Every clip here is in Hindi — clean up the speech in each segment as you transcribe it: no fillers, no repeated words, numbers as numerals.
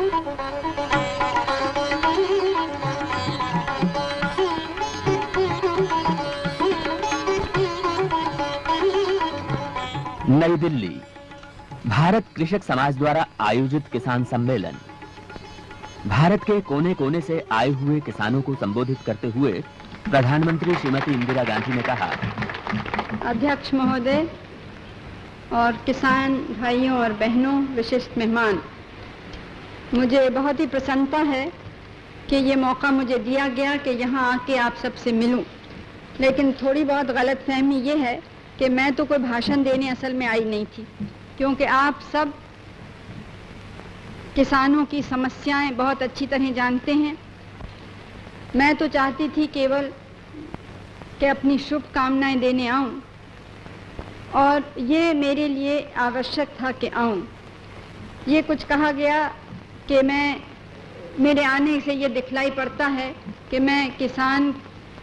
नई दिल्ली, भारत कृषक समाज द्वारा आयोजित किसान सम्मेलन। भारत के कोने कोने से आए हुए किसानों को संबोधित करते हुए प्रधानमंत्री श्रीमती इंदिरा गांधी ने कहा, अध्यक्ष महोदय और किसान भाइयों और बहनों, विशिष्ट मेहमान, मुझे बहुत ही प्रसन्नता है कि ये मौका मुझे दिया गया कि यहाँ आके आप सबसे मिलूं। लेकिन थोड़ी बहुत गलतफहमी ये है कि मैं तो कोई भाषण देने असल में आई नहीं थी, क्योंकि आप सब किसानों की समस्याएं बहुत अच्छी तरह जानते हैं। मैं तो चाहती थी केवल कि अपनी शुभकामनाएं देने आऊं, और ये मेरे लिए आवश्यक था कि आऊं। ये कुछ कहा गया कि मेरे आने से ये दिखलाई पड़ता है कि मैं किसान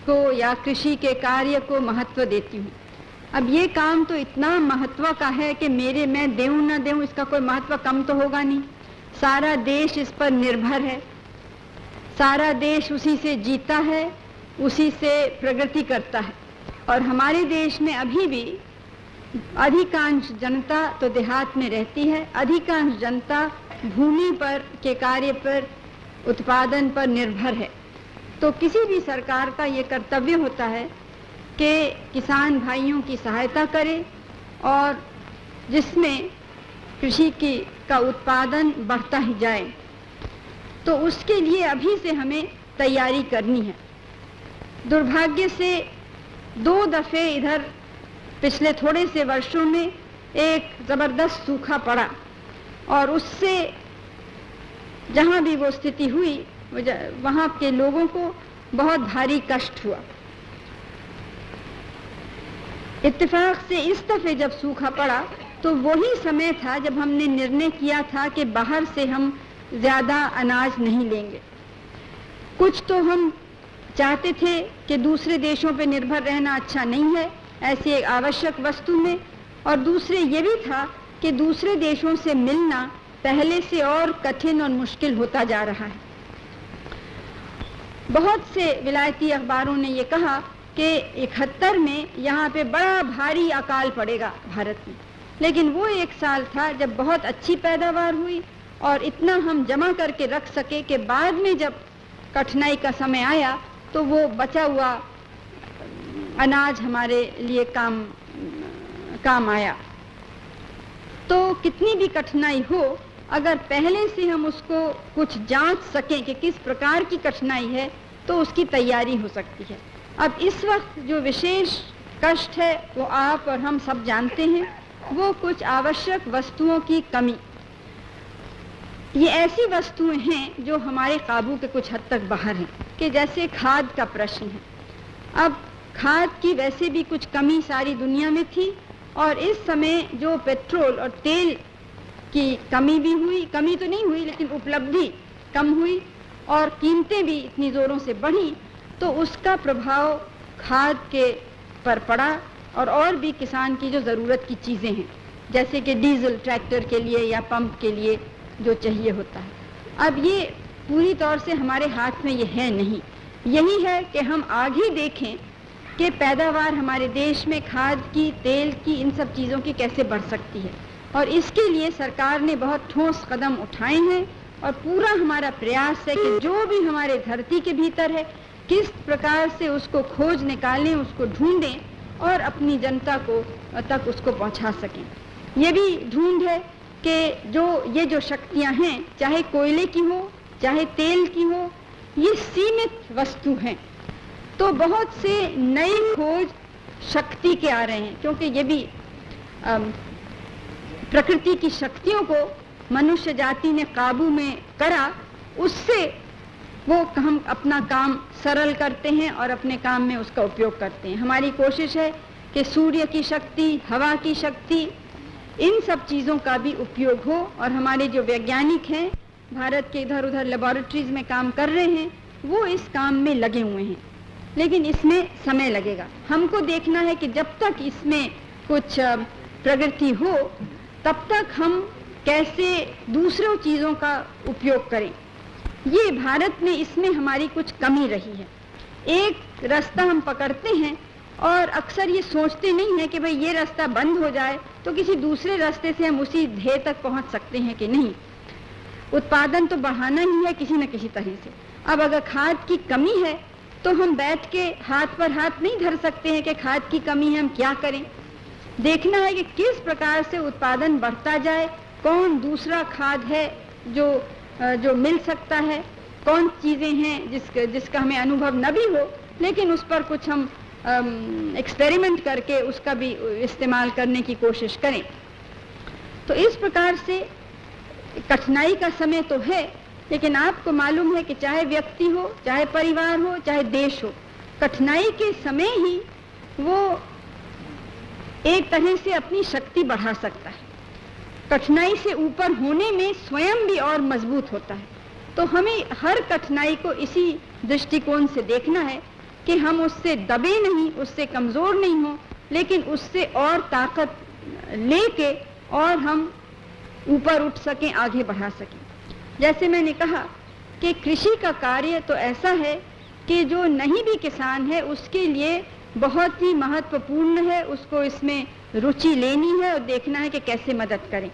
को या कृषि के कार्य को महत्व देती हूँ। अब ये काम तो इतना महत्व का है कि मैं देऊं ना देऊं इसका कोई महत्व कम तो होगा नहीं। सारा देश इस पर निर्भर है, सारा देश उसी से जीता है, उसी से प्रगति करता है। और हमारे देश में अभी भी अधिकांश जनता तो देहात में रहती है, अधिकांश जनता भूमि पर के कार्य पर, उत्पादन पर निर्भर है। तो किसी भी सरकार का ये कर्तव्य होता है कि किसान भाइयों की सहायता करे और जिसमें कृषि का उत्पादन बढ़ता ही जाए। तो उसके लिए अभी से हमें तैयारी करनी है। दुर्भाग्य से 2 दफे इधर पिछले थोड़े से वर्षों में एक जबरदस्त सूखा पड़ा, और उससे जहां भी वो स्थिति हुई वहां के लोगों को बहुत भारी कष्ट हुआ। इत्तेफाक से इस दफे जब सूखा पड़ा तो वही समय था जब हमने निर्णय किया था कि बाहर से हम ज्यादा अनाज नहीं लेंगे। कुछ तो हम चाहते थे कि दूसरे देशों पर निर्भर रहना अच्छा नहीं है ऐसी एक आवश्यक वस्तु में, और दूसरे ये भी था कि दूसरे देशों से मिलना पहले से और कठिन और मुश्किल होता जा रहा है। बहुत से विलायती अखबारों ने ये कहा कि 71 में यहाँ पे बड़ा भारी अकाल पड़ेगा भारत में, लेकिन वो एक साल था जब बहुत अच्छी पैदावार हुई और इतना हम जमा करके रख सके कि बाद में जब कठिनाई का समय आया तो वो बचा हुआ अनाज हमारे लिए काम आया। तो कितनी भी कठिनाई हो, अगर पहले से हम उसको कुछ जांच सकें कि किस प्रकार की कठिनाई है तो उसकी तैयारी हो सकती है। अब इस वक्त जो विशेष कष्ट है वो आप और हम सब जानते हैं, वो कुछ आवश्यक वस्तुओं की कमी। ये ऐसी वस्तुएं हैं जो हमारे काबू के कुछ हद तक बाहर हैं, कि जैसे खाद का प्रश्न है। अब खाद की वैसे भी कुछ कमी सारी दुनिया में थी, और इस समय जो पेट्रोल और तेल की कमी भी हुई, कमी तो नहीं हुई लेकिन उपलब्धि कम हुई और कीमतें भी इतनी जोरों से बढ़ी, तो उसका प्रभाव खाद के पर पड़ा और भी किसान की जो ज़रूरत की चीज़ें हैं, जैसे कि डीजल ट्रैक्टर के लिए या पंप के लिए जो चाहिए होता है। अब ये पूरी तौर से हमारे हाथ में ये है नहीं। यही है कि हम आगे देखें कि पैदावार हमारे देश में खाद की, तेल की, इन सब चीज़ों की कैसे बढ़ सकती है, और इसके लिए सरकार ने बहुत ठोस कदम उठाए हैं। और पूरा हमारा प्रयास है कि जो भी हमारे धरती के भीतर है किस प्रकार से उसको खोज निकालें, उसको ढूंढें और अपनी जनता को तक उसको पहुंचा सकें। ये भी ढूंढ है कि ये जो शक्तियां हैं, चाहे कोयले की हो चाहे तेल की हो, ये सीमित वस्तु हैं। तो बहुत से नए खोज शक्ति के आ रहे हैं, क्योंकि ये भी प्रकृति की शक्तियों को मनुष्य जाति ने काबू में करा, उससे वो हम अपना काम सरल करते हैं और अपने काम में उसका उपयोग करते हैं। हमारी कोशिश है कि सूर्य की शक्ति, हवा की शक्ति, इन सब चीज़ों का भी उपयोग हो, और हमारे जो वैज्ञानिक हैं भारत के इधर उधर लेबोरेटरीज में काम कर रहे हैं, वो इस काम में लगे हुए हैं। लेकिन इसमें समय लगेगा। हमको देखना है कि जब तक इसमें कुछ प्रगति हो तब तक हम कैसे दूसरों चीज़ों का उपयोग करें। ये भारत में इसमें हमारी कुछ कमी रही है। एक रास्ता हम पकड़ते हैं और अक्सर ये सोचते नहीं हैं कि भाई ये रास्ता बंद हो जाए तो किसी दूसरे रास्ते से हम उसी ध्येय तक पहुंच सकते हैं कि नहीं। उत्पादन तो बढ़ाना ही है किसी न किसी तरह से। अब अगर खाद की कमी है तो हम बैठ के हाथ पर हाथ नहीं धर सकते हैं कि खाद की कमी है, हम क्या करें। देखना है कि किस प्रकार से उत्पादन बढ़ता जाए, कौन दूसरा खाद है जो मिल सकता है, कौन चीज़ें हैं जिसका हमें अनुभव न भी हो लेकिन उस पर कुछ हम एक्सपेरिमेंट करके उसका भी इस्तेमाल करने की कोशिश करें। तो इस प्रकार से कठिनाई का समय तो है, लेकिन आपको मालूम है कि चाहे व्यक्ति हो, चाहे परिवार हो, चाहे देश हो, कठिनाई के समय ही वो एक तरह से अपनी शक्ति बढ़ा सकता है। कठिनाई से ऊपर होने में स्वयं भी और मजबूत होता है। तो हमें हर कठिनाई को इसी दृष्टिकोण से देखना है कि हम उससे दबे नहीं, उससे कमजोर नहीं हो, लेकिन उससे और ताकत लेके और हम ऊपर उठ सकें, आगे बढ़ा सकें। जैसे मैंने कहा कि कृषि का कार्य तो ऐसा है कि जो नहीं भी किसान है उसके लिए बहुत ही महत्वपूर्ण है, उसको इसमें रुचि लेनी है और देखना है कि कैसे मदद करें।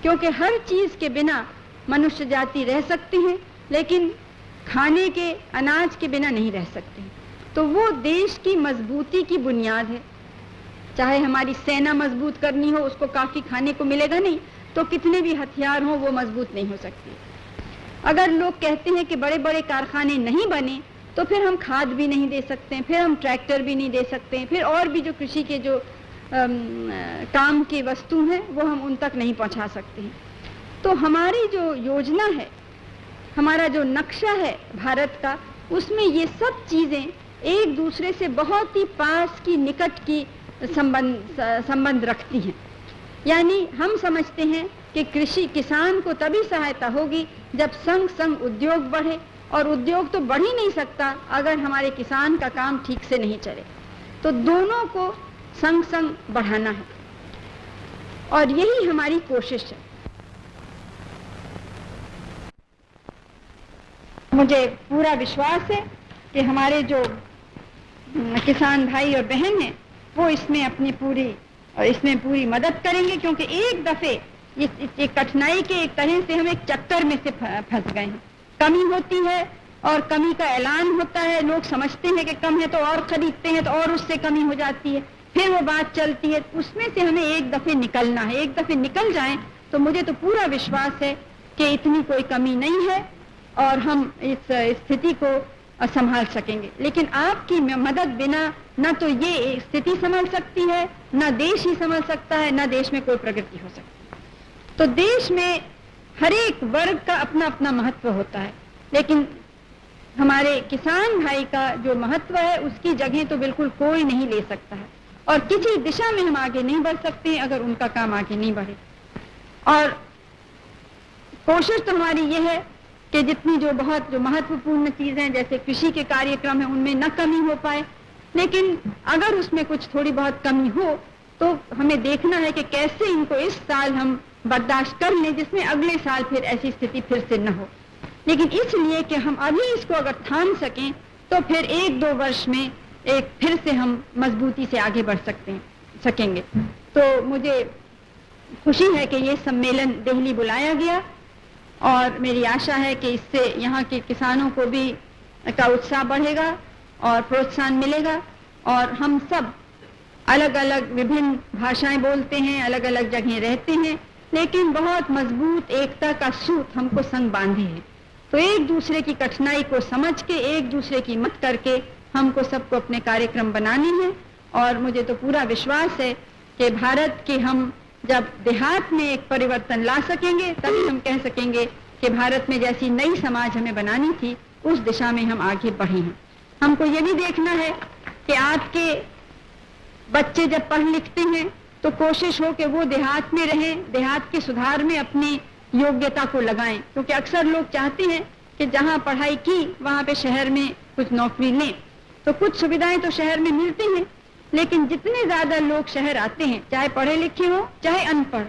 क्योंकि हर चीज़ के बिना मनुष्य जाति रह सकते हैं लेकिन खाने के अनाज के बिना नहीं रह सकते। तो वो देश की मजबूती की बुनियाद है। चाहे हमारी सेना मजबूत करनी हो, उसको काफ़ी खाने को मिलेगा नहीं तो कितने भी हथियार हों वो मजबूत नहीं हो सकती। अगर लोग कहते हैं कि बड़े बड़े कारखाने नहीं बने तो फिर हम खाद भी नहीं दे सकते हैं, फिर हम ट्रैक्टर भी नहीं दे सकते हैं, फिर और भी जो कृषि के जो काम की वस्तु हैं वो हम उन तक नहीं पहुंचा सकते हैं। तो हमारी जो योजना है, हमारा जो नक्शा है भारत का, उसमें ये सब चीज़ें एक दूसरे से बहुत ही पास की, निकट की संबंध रखती हैं। यानी हम समझते हैं कि कृषि किसान को तभी सहायता होगी जब संग संग उद्योग बढ़े, और उद्योग तो बढ़ ही नहीं सकता अगर हमारे किसान का काम ठीक से नहीं चले। तो दोनों को संग संग बढ़ाना है और यही हमारी कोशिश है। मुझे पूरा विश्वास है कि हमारे जो किसान भाई और बहन हैं वो इसमें अपनी पूरी मदद करेंगे, क्योंकि एक दफे इस कठिनाई के एक तरह से हम एक चक्कर में से फंस गए हैं। कमी होती है और कमी का ऐलान होता है, लोग समझते हैं कि कम है तो और खरीदते हैं तो और उससे कमी हो जाती है, फिर वो बात चलती है। उसमें से हमें एक दफे निकलना है। एक दफे निकल जाएं तो मुझे तो पूरा विश्वास है कि इतनी कोई कमी नहीं है और हम इस स्थिति को संभाल सकेंगे। लेकिन आपकी मदद बिना न तो ये स्थिति संभल सकती है, न देश ही संभल सकता है, न देश में कोई प्रगति हो सकती है। तो देश में हर एक वर्ग का अपना अपना महत्व होता है, लेकिन हमारे किसान भाई का जो महत्व है उसकी जगह तो बिल्कुल कोई नहीं ले सकता है, और किसी दिशा में हम आगे नहीं बढ़ सकते अगर उनका काम आगे नहीं बढ़े। और कोशिश तो हमारी ये है कि जितनी जो महत्वपूर्ण चीजें हैं जैसे कृषि के कार्यक्रम है उनमें न कमी हो पाए, लेकिन अगर उसमें कुछ थोड़ी बहुत कमी हो तो हमें देखना है कि कैसे इनको इस साल हम बर्दाश्त कर लें जिसमें अगले साल फिर ऐसी स्थिति फिर से न हो। लेकिन इसलिए कि हम अभी इसको अगर थाम सकें तो फिर 1-2 वर्ष में एक फिर से हम मजबूती से आगे बढ़ सकेंगे। तो मुझे खुशी है कि ये सम्मेलन दिल्ली बुलाया गया और मेरी आशा है कि इससे यहाँ के किसानों को भी का उत्साह बढ़ेगा और प्रोत्साहन मिलेगा, और हम सब अलग अलग विभिन्न भाषाएं बोलते हैं, अलग अलग जगह रहते हैं, लेकिन बहुत मजबूत एकता का सूत हमको संग बांधे है। तो एक दूसरे की कठिनाई को समझ के, एक दूसरे की मदद करके हमको सबको अपने कार्यक्रम बनाने हैं। और मुझे तो पूरा विश्वास है कि भारत के हम जब देहात में एक परिवर्तन ला सकेंगे तभी हम कह सकेंगे कि भारत में जैसी नई समाज हमें बनानी थी उस दिशा में हम आगे बढ़े हैं। हमको ये भी देखना है कि आपके बच्चे जब पढ़ लिखते हैं तो कोशिश हो कि वो देहात में रहें, देहात के सुधार में अपनी योग्यता को लगाएं, क्योंकि अक्सर लोग चाहते हैं कि जहां पढ़ाई की वहां पे शहर में कुछ नौकरी लें। तो कुछ सुविधाएं तो शहर में मिलती हैं, लेकिन जितने ज्यादा लोग शहर आते हैं, चाहे पढ़े लिखे हो चाहे अनपढ़,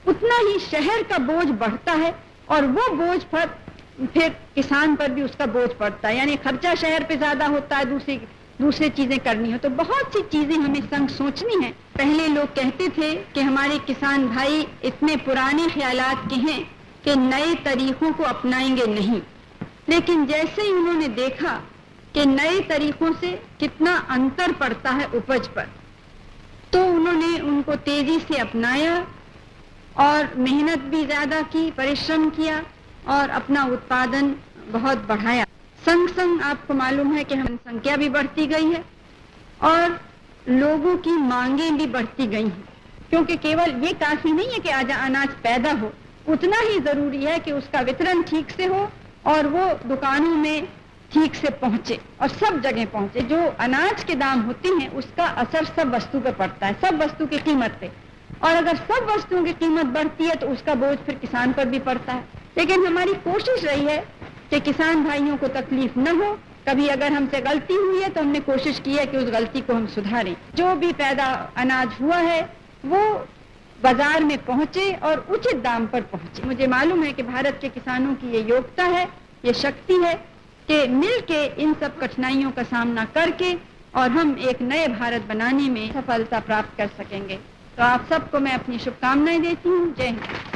उतना ही शहर का बोझ बढ़ता है और वो बोझ पर फिर किसान पर भी उसका बोझ पड़ता है, यानी खर्चा शहर पे ज्यादा होता है, दूसरी चीजें करनी हो तो बहुत सी चीजें हमें संग सोचनी है। पहले लोग कहते थे कि हमारे किसान भाई इतने पुराने ख्यालात के हैं कि नए तरीकों को अपनाएंगे नहीं, लेकिन जैसे ही उन्होंने देखा कि नए तरीकों से कितना अंतर पड़ता है उपज पर, तो उन्होंने उनको तेजी से अपनाया और मेहनत भी ज्यादा की, परिश्रम किया और अपना उत्पादन बहुत बढ़ाया। संग संग आपको मालूम है कि हम संख्या भी बढ़ती गई है और लोगों की मांगें भी बढ़ती गई हैं, क्योंकि केवल ये काफी नहीं है कि आज अनाज पैदा हो, उतना ही जरूरी है कि उसका वितरण ठीक से हो और वो दुकानों में ठीक से पहुंचे और सब जगह पहुंचे। जो अनाज के दाम होते हैं उसका असर सब वस्तु पे पड़ता है, सब वस्तु की कीमत पे, और अगर सब वस्तुओं की कीमत बढ़ती है तो उसका बोझ फिर किसान पर भी पड़ता है। लेकिन हमारी कोशिश रही है कि किसान भाइयों को तकलीफ न हो। कभी अगर हमसे गलती हुई है तो हमने कोशिश की है कि उस गलती को हम सुधारें। जो भी पैदा अनाज हुआ है वो बाजार में पहुंचे और उचित दाम पर पहुंचे। मुझे मालूम है कि भारत के किसानों की ये योग्यता है, ये शक्ति है कि मिलके इन सब कठिनाइयों का सामना करके और हम एक नए भारत बनाने में सफलता प्राप्त कर सकेंगे। तो आप सबको मैं अपनी शुभकामनाएं देती हूँ। जय हिंद।